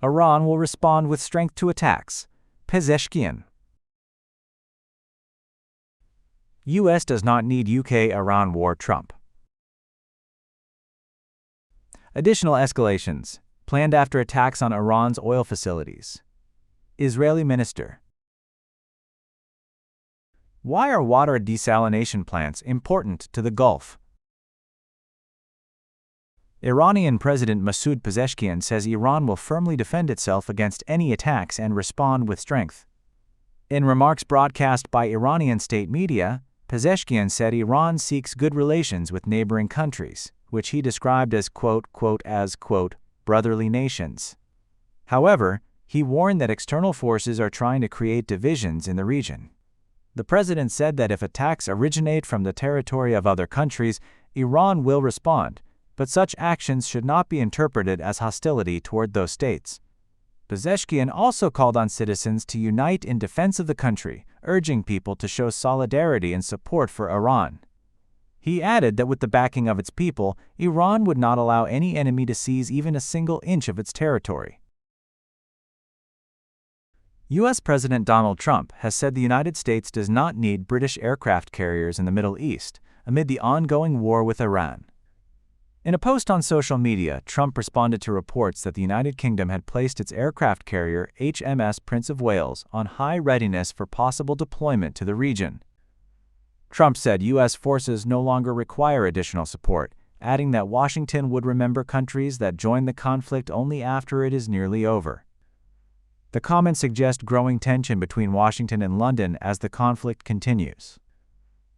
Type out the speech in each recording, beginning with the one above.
Iran will respond with strength to attacks. Pezeshkian. U.S. does not need UK-Iran war. Trump. Additional escalations planned after attacks on Iran's oil facilities. Israeli minister. Why are water desalination plants important to the Gulf? Iranian President Masoud Pezeshkian says Iran will firmly defend itself against any attacks and respond with strength. In remarks broadcast by Iranian state media, Pezeshkian said Iran seeks good relations with neighboring countries, which he described as brotherly nations. However, he warned that external forces are trying to create divisions in the region. The president said that if attacks originate from the territory of other countries, Iran will respond, but such actions should not be interpreted as hostility toward those states. Pezeshkian also called on citizens to unite in defense of the country, urging people to show solidarity and support for Iran. He added that with the backing of its people, Iran would not allow any enemy to seize even a single inch of its territory. U.S. President Donald Trump has said the United States does not need British aircraft carriers in the Middle East amid the ongoing war with Iran. In a post on social media, Trump responded to reports that the United Kingdom had placed its aircraft carrier HMS Prince of Wales on high readiness for possible deployment to the region. Trump said U.S. forces no longer require additional support, adding that Washington would remember countries that join the conflict only after it is nearly over. The comments suggest growing tension between Washington and London as the conflict continues.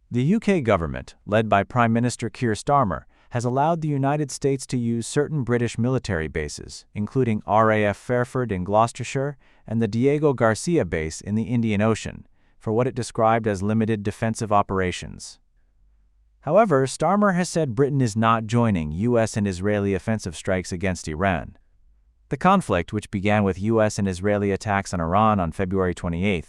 The UK government, led by Prime Minister Keir Starmer, has allowed the United States to use certain British military bases, including RAF Fairford in Gloucestershire and the Diego Garcia base in the Indian Ocean, for what it described as limited defensive operations. However, Starmer has said Britain is not joining U.S. and Israeli offensive strikes against Iran. The conflict, which began with U.S. and Israeli attacks on Iran on February 28,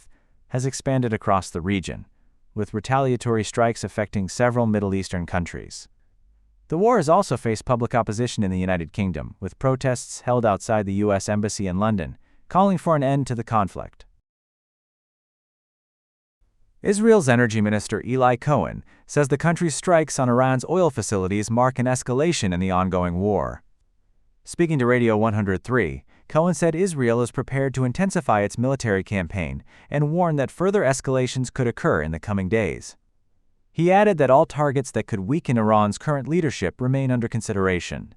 has expanded across the region, with retaliatory strikes affecting several Middle Eastern countries. The war has also faced public opposition in the United Kingdom, with protests held outside the U.S. Embassy in London, calling for an end to the conflict. Israel's Energy Minister Eli Cohen says the country's strikes on Iran's oil facilities mark an escalation in the ongoing war. Speaking to Radio 103, Cohen said Israel is prepared to intensify its military campaign and warned that further escalations could occur in the coming days. He added that all targets that could weaken Iran's current leadership remain under consideration.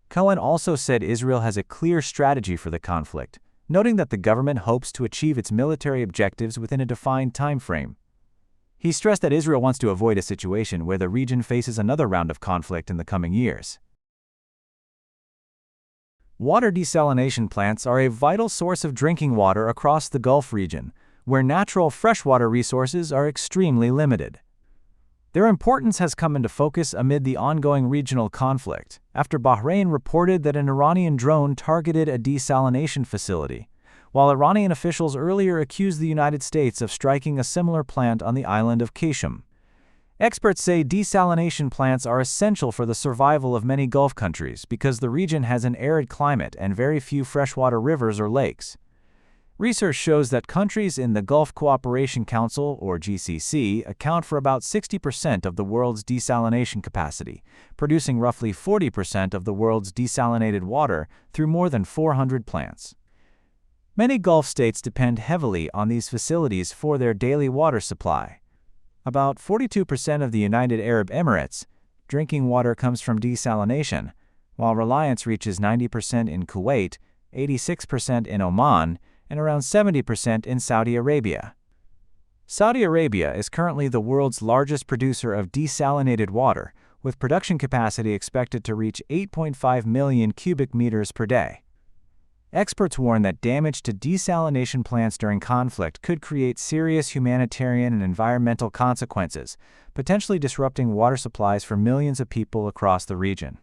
Cohen also said Israel has a clear strategy for the conflict, noting that the government hopes to achieve its military objectives within a defined time frame. He stressed that Israel wants to avoid a situation where the region faces another round of conflict in the coming years. Water desalination plants are a vital source of drinking water across the Gulf region, where natural freshwater resources are extremely limited. Their importance has come into focus amid the ongoing regional conflict, after Bahrain reported that an Iranian drone targeted a desalination facility, while Iranian officials earlier accused the United States of striking a similar plant on the island of Qashm. Experts say desalination plants are essential for the survival of many Gulf countries because the region has an arid climate and very few freshwater rivers or lakes. Research shows that countries in the Gulf Cooperation Council, or GCC, account for about 60% of the world's desalination capacity, producing roughly 40% of the world's desalinated water through more than 400 plants. Many Gulf states depend heavily on these facilities for their daily water supply. About 42% of the United Arab Emirates' drinking water comes from desalination, while reliance reaches 90% in Kuwait, 86% in Oman, and around 70% in Saudi Arabia. Saudi Arabia is currently the world's largest producer of desalinated water, with production capacity expected to reach 8.5 million cubic meters per day. Experts warn that damage to desalination plants during conflict could create serious humanitarian and environmental consequences, potentially disrupting water supplies for millions of people across the region.